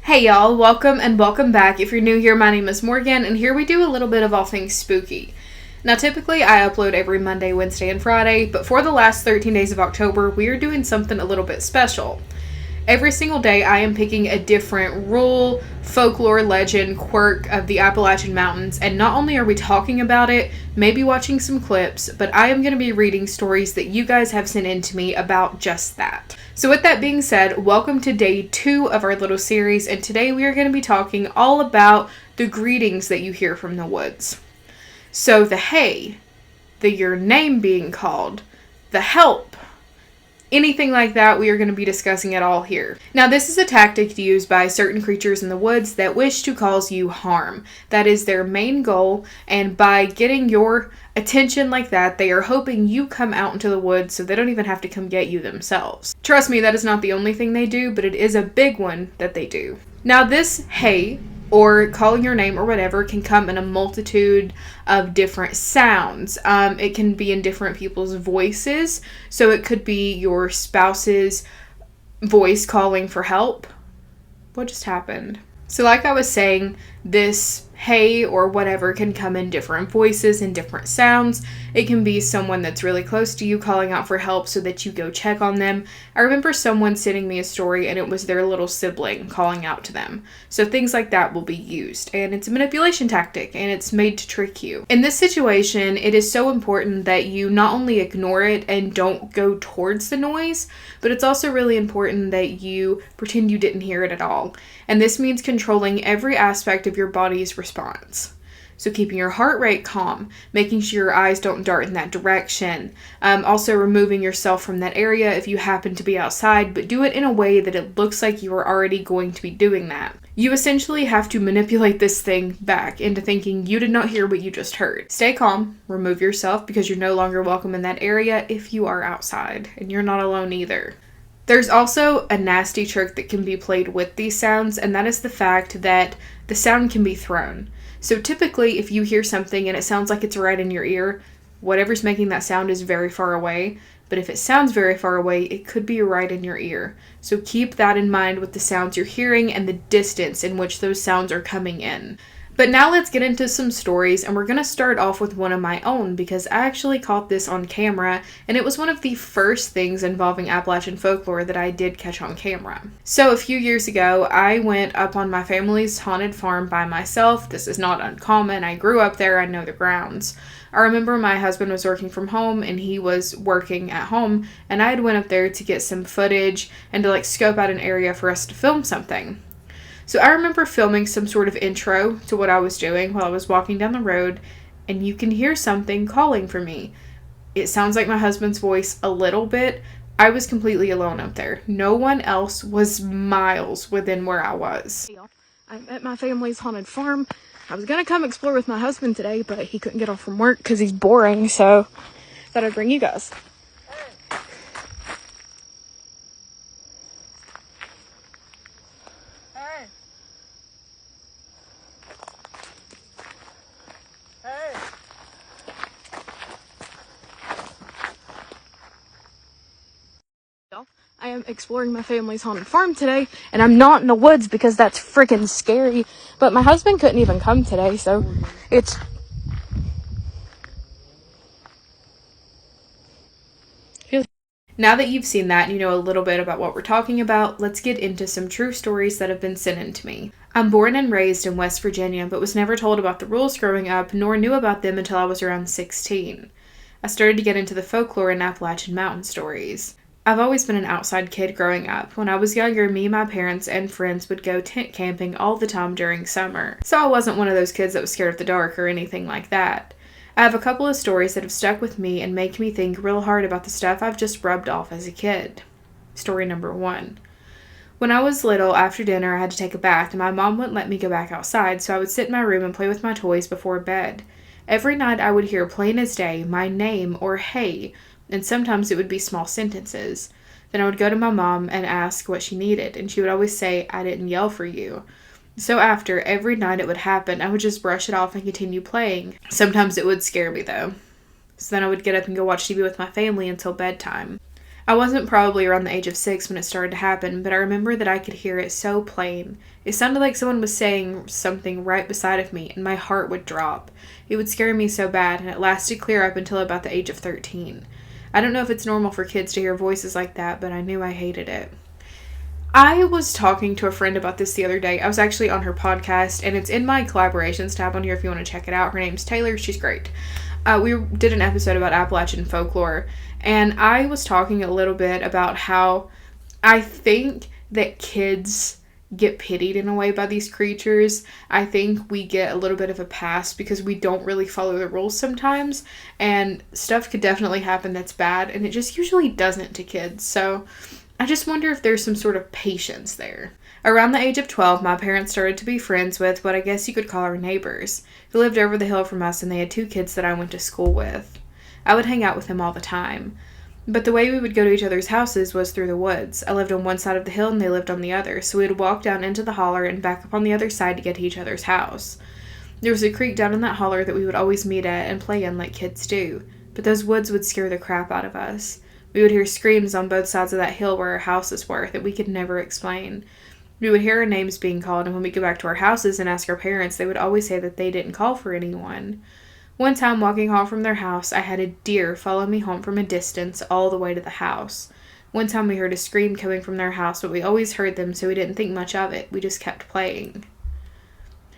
Hey y'all, welcome and welcome back. If you're new here, my name is Morgan, and here we do a little bit of all things spooky. Now typically I upload every Monday, Wednesday, and Friday, but for the last 13 days of October, we are doing something a little bit special. Every single day I am picking a different rule, folklore, legend, quirk of the Appalachian Mountains, and not only are we talking about it, maybe watching some clips, but I am going to be reading stories that you guys have sent in to me about just that. So with that being said, welcome to day 2 of our little series, and today we are going to be talking all about the greetings that you hear from the woods. So the hey, the your name being called, the help, anything like that, we are going to be discussing it all here. Now, this is a tactic used by certain creatures in the woods that wish to cause you harm. That is their main goal, and by getting your attention like that, they are hoping you come out into the woods so they don't even have to come get you themselves. Trust me, that is not the only thing they do, but it is a big one that they do. Now, this hey, or calling your name or whatever, can come in a multitude of different sounds. It can be in different people's voices. So it could be your spouse's voice calling for help. What just happened? So like I was saying, this hey or whatever can come in different voices and different sounds. It can be someone that's really close to you calling out for help so that you go check on them. I remember someone sending me a story and it was their little sibling calling out to them. So things like that will be used, and it's a manipulation tactic and it's made to trick you. In this situation, it is so important that you not only ignore it and don't go towards the noise, but it's also really important that you pretend you didn't hear it at all. And this means controlling every aspect of your body's response. So keeping your heart rate calm, making sure your eyes don't dart in that direction, also removing yourself from that area if you happen to be outside, but do it in a way that it looks like you are already going to be doing that. You essentially have to manipulate this thing back into thinking you did not hear what you just heard. Stay calm, remove yourself because you're no longer welcome in that area if you are outside, and you're not alone either. There's also a nasty trick that can be played with these sounds, and that is the fact that the sound can be thrown. So typically, if you hear something and it sounds like it's right in your ear, whatever's making that sound is very far away. But if it sounds very far away, it could be right in your ear. So keep that in mind with the sounds you're hearing and the distance in which those sounds are coming in. But now let's get into some stories, and we're going to start off with one of my own because I actually caught this on camera, and it was one of the first things involving Appalachian folklore that I did catch on camera. So a few years ago, I went up on my family's haunted farm by myself. This is not uncommon. I grew up there. I know the grounds. I remember my husband was working from home and he was working at home, and I had went up there to get some footage and to scope out an area for us to film something. So I remember filming some sort of intro to what I was doing while I was walking down the road, and you can hear something calling for me. It sounds like my husband's voice a little bit. I was completely alone up there. No one else was miles within where I was. I'm at my family's haunted farm. I was going to come explore with my husband today, but he couldn't get off from work because he's boring, so I thought I'd bring you guys. I am exploring my family's haunted farm today, and I'm not in the woods because that's freaking scary, but my husband couldn't even come today, so it's... Now that you've seen that and you know a little bit about what we're talking about, let's get into some true stories that have been sent in to me. I'm born and raised in West Virginia, but was never told about the rules growing up, nor knew about them until I was around 16. I started to get into the folklore and Appalachian mountain stories. I've always been an outside kid growing up. When I was younger, me, my parents, and friends would go tent camping all the time during summer. So I wasn't one of those kids that was scared of the dark or anything like that. I have a couple of stories that have stuck with me and make me think real hard about the stuff I've just rubbed off as a kid. Story number 1. When I was little, after dinner, I had to take a bath, and my mom wouldn't let me go back outside, so I would sit in my room and play with my toys before bed. Every night I would hear plain as day my name or hey, and sometimes it would be small sentences. Then I would go to my mom and ask what she needed, and she would always say, "I didn't yell for you." So after every night it would happen, I would just brush it off and continue playing. Sometimes it would scare me though. So then I would get up and go watch TV with my family until bedtime. I wasn't probably around the age of 6 when it started to happen, but I remember that I could hear it so plain. It sounded like someone was saying something right beside of me, and my heart would drop. It would scare me so bad, and it lasted clear up until about the age of 13. I don't know if it's normal for kids to hear voices like that, but I knew I hated it. I was talking to a friend about this the other day. I was actually on her podcast, and it's in my collaborations tab on here if you want to check it out. Her name's Taylor. She's great. We did an episode about Appalachian folklore, and I was talking a little bit about how I think that kids get pitied in a way by these creatures. I think we get a little bit of a pass because we don't really follow the rules sometimes, and stuff could definitely happen that's bad, and it just usually doesn't to kids. So I just wonder if there's some sort of patience there. Around the age of 12, my parents started to be friends with what I guess you could call our neighbors, who lived over the hill from us, and they had 2 kids that I went to school with. I would hang out with them all the time. But the way we would go to each other's houses was through the woods. I lived on one side of the hill and they lived on the other, so we would walk down into the holler and back up on the other side to get to each other's house. There was a creek down in that holler that we would always meet at and play in like kids do, but those woods would scare the crap out of us. We would hear screams on both sides of that hill where our houses were that we could never explain. We would hear our names being called, and when we go back to our houses and ask our parents, they would always say that they didn't call for anyone. One time, walking home from their house, I had a deer follow me home from a distance all the way to the house. One time we heard a scream coming from their house, but we always heard them, so we didn't think much of it. We just kept playing.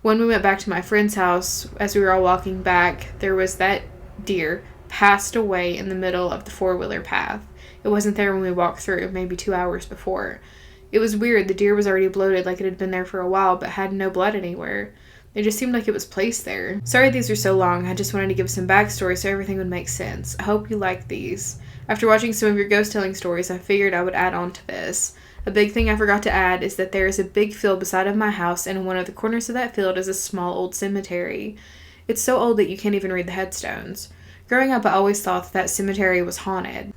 When we went back to my friend's house, as we were all walking back, there was that deer passed away in the middle of the 4-wheeler path. It wasn't there when we walked through, maybe 2 hours before. It was weird. The deer was already bloated like it had been there for a while, but had no blood anywhere. It just seemed like it was placed there. Sorry these are so long. I just wanted to give some backstory so everything would make sense. I hope you like these. After watching some of your ghost telling stories, I figured I would add on to this. A big thing I forgot to add is that there is a big field beside of my house, and in one of the corners of that field is a small old cemetery. It's so old that you can't even read the headstones. Growing up, I always thought that cemetery was haunted,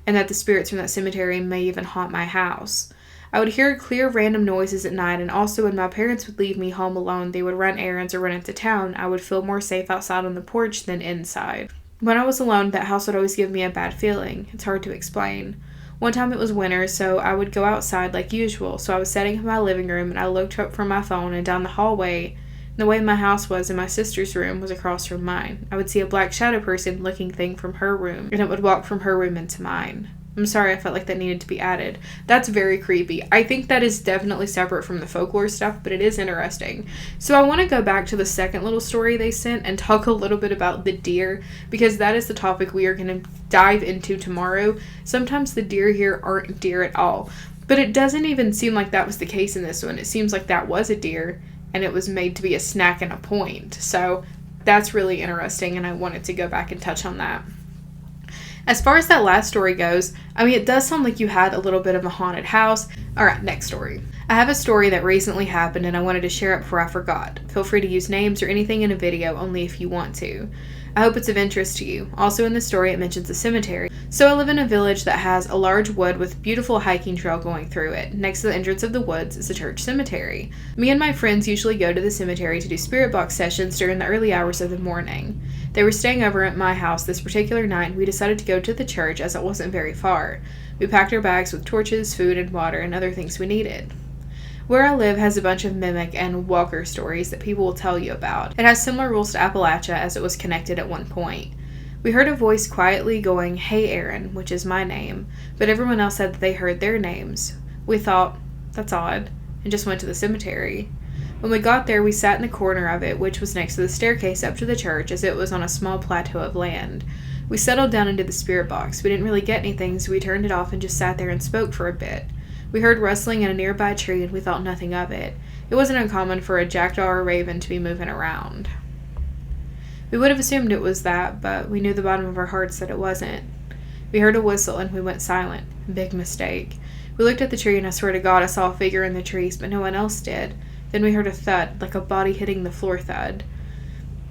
and that the spirits from that cemetery may even haunt my house. I would hear clear random noises at night, and also when my parents would leave me home alone, they would run errands or run into town, I would feel more safe outside on the porch than inside. When I was alone, that house would always give me a bad feeling. It's hard to explain. One time it was winter, so I would go outside like usual, so I was sitting in my living room, and I looked up from my phone and down the hallway. The way my house was in my sister's room was across from mine. I would see a black shadow person looking thing from her room, and it would walk from her room into mine. I'm sorry, I felt like that needed to be added. That's very creepy. I think that is definitely separate from the folklore stuff, but it is interesting. So I want to go back to the second little story they sent and talk a little bit about the deer, because that is the topic we are going to dive into tomorrow. Sometimes the deer here aren't deer at all, but it doesn't even seem like that was the case in this one. It seems like that was a deer, and it was made to be a snack and a point. So that's really interesting, and I wanted to go back and touch on that. As far as that last story goes, it does sound like you had a little bit of a haunted house. Alright, next story. I have a story that recently happened and I wanted to share it before I forgot. Feel free to use names or anything in a video only if you want to. I hope it's of interest to you. Also in the story it mentions a cemetery. So I live in a village that has a large wood with a beautiful hiking trail going through it. Next to the entrance of the woods is a church cemetery. Me and my friends usually go to the cemetery to do spirit box sessions during the early hours of the morning. They were staying over at my house this particular night, and we decided to go to the church as it wasn't very far. We packed our bags with torches, food, and water, and other things we needed. Where I live has a bunch of mimic and walker stories that people will tell you about. It has similar rules to Appalachia as it was connected at one point. We heard a voice quietly going, "Hey Aaron," which is my name, but everyone else said that they heard their names. We thought, that's odd, and just went to the cemetery. When we got there, we sat in the corner of it, which was next to the staircase up to the church, as it was on a small plateau of land. We settled down into the spirit box. We didn't really get anything, so we turned it off and just sat there and spoke for a bit. We heard rustling in a nearby tree, and we thought nothing of it. It wasn't uncommon for a jackdaw or raven to be moving around. We would have assumed it was that, but we knew the bottom of our hearts that it wasn't. We heard a whistle, and we went silent. Big mistake. We looked at the tree, and I swear to God I saw a figure in the trees, but no one else did. Then we heard a thud, like a body hitting the floor thud.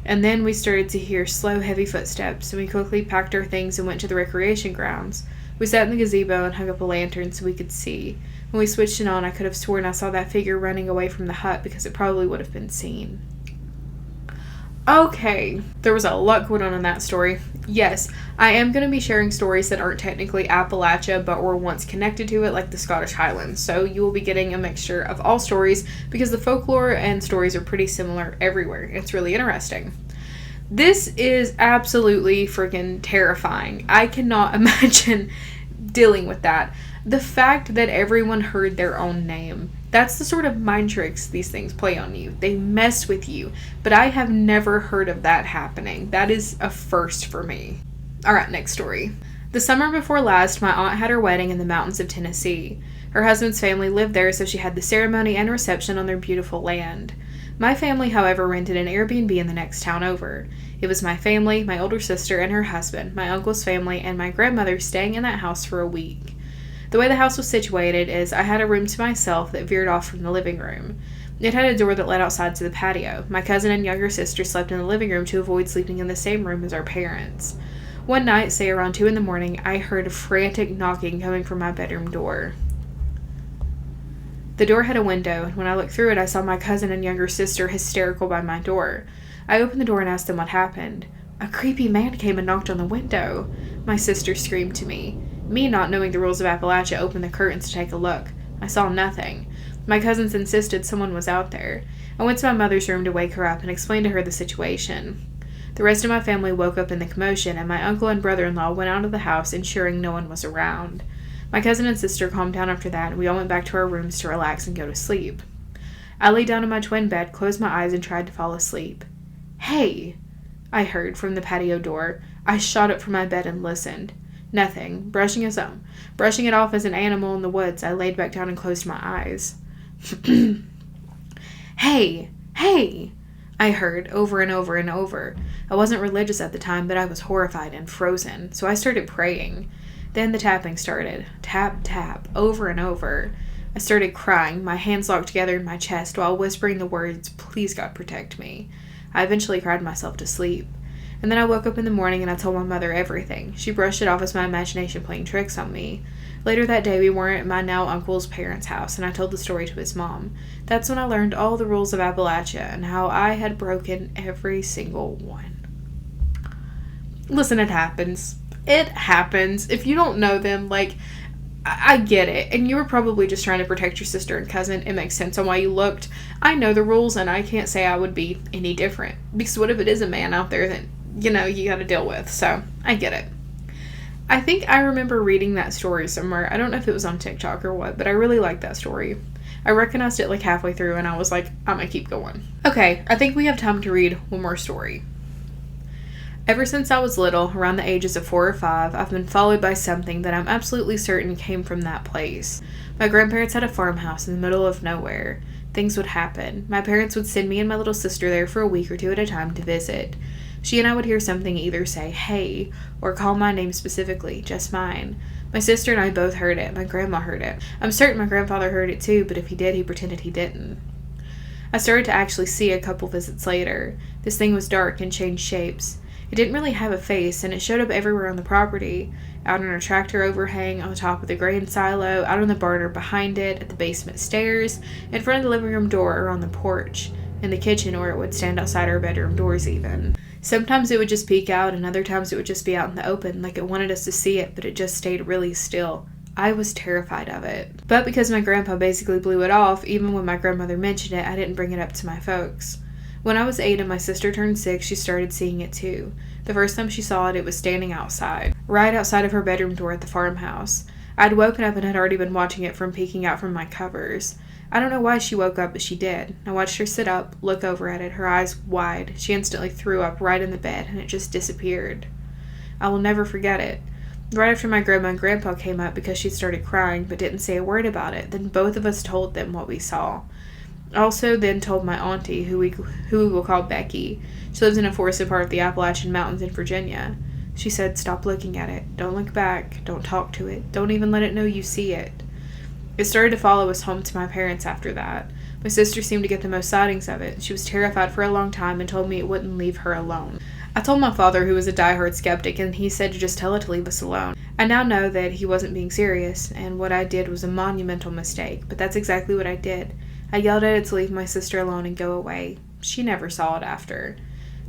And then we started to hear slow, heavy footsteps, and we quickly packed our things and went to the recreation grounds. We sat in the gazebo and hung up a lantern so we could see. When we switched it on, I could have sworn I saw that figure running away from the hut because it probably would have been seen. Okay, there was a lot going on in that story. Yes, I am going to be sharing stories that aren't technically Appalachia, but were once connected to it, like the Scottish Highlands. So you will be getting a mixture of all stories because the folklore and stories are pretty similar everywhere. It's really interesting. This is absolutely freaking terrifying. I cannot imagine dealing with that. The fact that everyone heard their own name. That's the sort of mind tricks these things play on you. They mess with you. But I have never heard of that happening. That is a first for me. Alright, next story. The summer before last, my aunt had her wedding in the mountains of Tennessee. Her husband's family lived there, so she had the ceremony and reception on their beautiful land. My family, however, rented an Airbnb in the next town over. It was my family, my older sister and her husband, my uncle's family, and my grandmother staying in that house for a week. The way the house was situated is I had a room to myself that veered off from the living room. It had a door that led outside to the patio. My cousin and younger sister slept in the living room to avoid sleeping in the same room as our parents. One night, say around 2 in the morning, I heard frantic knocking coming from my bedroom door. The door had a window, and when I looked through it, I saw my cousin and younger sister hysterical by my door. I opened the door and asked them what happened. A creepy man came and knocked on the window. My sister screamed to me. Me, not knowing the rules of Appalachia, opened the curtains to take a look. I saw nothing. My cousins insisted someone was out there. I went to my mother's room to wake her up and explain to her the situation. The rest of my family woke up in the commotion, and my uncle and brother-in-law went out of the house, ensuring no one was around. My cousin and sister calmed down after that, and we all went back to our rooms to relax and go to sleep. I lay down in my twin bed, closed my eyes, and tried to fall asleep. "Hey!" I heard from the patio door. I shot up from my bed and listened. Nothing. Brushing it off as an animal in the woods, I laid back down and closed my eyes. "Hey! Hey!" I heard over and over and over. I wasn't religious at the time, but I was horrified and frozen, so I started praying. Then the tapping started. Tap, tap, over and over. I started crying, my hands locked together in my chest while whispering the words, "Please God protect me." I eventually cried myself to sleep. And then I woke up in the morning and I told my mother everything. She brushed it off as my imagination playing tricks on me. Later that day, we were at my now uncle's parents' house, and I told the story to his mom. That's when I learned all the rules of Appalachia and how I had broken every single one. Listen, it happens. It happens. If you don't know them, I get it. And you were probably just trying to protect your sister and cousin. It makes sense on why you looked. I know the rules, and I can't say I would be any different. Because what if it is a man out there that, you gotta deal with? So, I get it. I think I remember reading that story somewhere. I don't know if it was on TikTok or what, but I really liked that story. I recognized it halfway through, and I was like, I'm gonna keep going. Okay, I think we have time to read one more story. Ever since I was little, around the ages of 4 or 5, I've been followed by something that I'm absolutely certain came from that place. My grandparents had a farmhouse in the middle of nowhere. Things would happen. My parents would send me and my little sister there for a week or two at a time to visit. She and I would hear something either say, "Hey," or call my name specifically, just mine. My sister and I both heard it. My grandma heard it. I'm certain my grandfather heard it too, but if he did, he pretended he didn't. I started to actually see a couple visits later. This thing was dark and changed shapes. It didn't really have a face, and it showed up everywhere on the property. Out on a tractor overhang, on the top of the grain silo, out on the barn or behind it, at the basement stairs, in front of the living room door or on the porch, in the kitchen, or it would stand outside our bedroom doors even. Sometimes it would just peek out, and other times it would just be out in the open, like it wanted us to see it, but it just stayed really still. I was terrified of it. But because my grandpa basically blew it off, even when my grandmother mentioned it, I didn't bring it up to my folks. When I was 8 and my sister turned 6, she started seeing it too. The first time she saw it, it was standing outside, right outside of her bedroom door at the farmhouse. I'd woken up and had already been watching it from peeking out from my covers. I don't know why she woke up, but she did. I watched her sit up, look over at it, her eyes wide. She instantly threw up right in the bed, and it just disappeared. I will never forget it. Right after my grandma and grandpa came up because she started crying, but didn't say a word about it, then both of us told them what we saw. I also then told my auntie, who we will call Becky. She lives in a forested part of the Appalachian Mountains in Virginia. She said, "Stop looking at it. Don't look back. Don't talk to it. Don't even let it know you see it." It started to follow us home to my parents after that. My sister seemed to get the most sightings of it. She was terrified for a long time and told me it wouldn't leave her alone. I told my father, who was a diehard skeptic, and he said to just tell it to leave us alone. I now know that he wasn't being serious, and what I did was a monumental mistake, but that's exactly what I did. I yelled at it to leave my sister alone and go away. She never saw it after.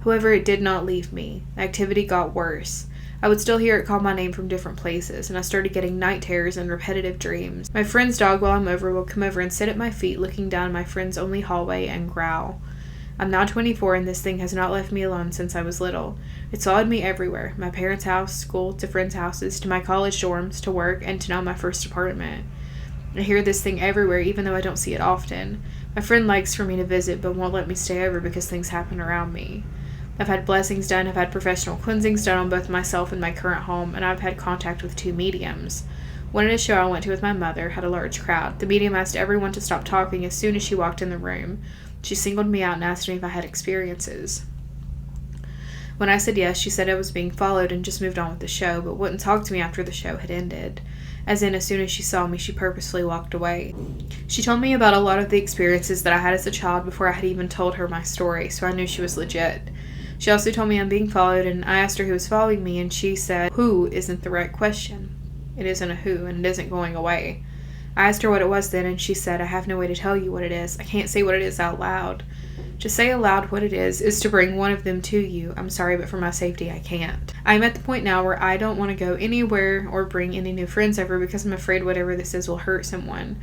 However, it did not leave me. The activity got worse. I would still hear it call my name from different places, and I started getting night terrors and repetitive dreams. My friend's dog, while I'm over, will come over and sit at my feet, looking down my friend's only hallway, and growl. I'm now 24, and this thing has not left me alone since I was little. It's followed me everywhere. My parents' house, school, to friends' houses, to my college dorms, to work, and to now my first apartment. I hear this thing everywhere, even though I don't see it often. My friend likes for me to visit, but won't let me stay over because things happen around me. I've had blessings done, I've had professional cleansings done on both myself and my current home, and I've had contact with 2 mediums. One at a show I went to with my mother had a large crowd. The medium asked everyone to stop talking as soon as she walked in the room. She singled me out and asked me if I had experiences. When I said yes, she said I was being followed and just moved on with the show, but wouldn't talk to me after the show had ended. As soon as she saw me, she purposefully walked away. She told me about a lot of the experiences that I had as a child before I had even told her my story, so I knew she was legit. She also told me I'm being followed, and I asked her who was following me, and she said, "Who isn't the right question. It isn't a who, and it isn't going away." I asked her what it was then, and she said, "I have no way to tell you what it is. I can't say what it is out loud. To say aloud what it is to bring one of them to you. I'm sorry, but for my safety, I can't." I'm at the point now where I don't want to go anywhere or bring any new friends over because I'm afraid whatever this is will hurt someone.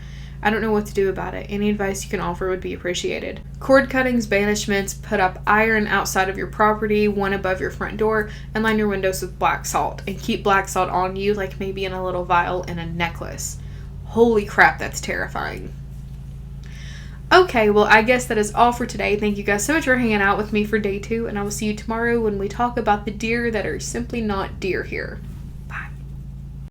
I don't know what to do about it. Any advice you can offer would be appreciated. Cord cuttings, banishments, put up iron outside of your property, one above your front door, and line your windows with black salt. And keep black salt on you, like maybe in a little vial in a necklace. Holy crap, that's terrifying. Okay, well, I guess that is all for today. Thank you guys so much for hanging out with me for day 2, and I will see you tomorrow when we talk about the deer that are simply not deer here.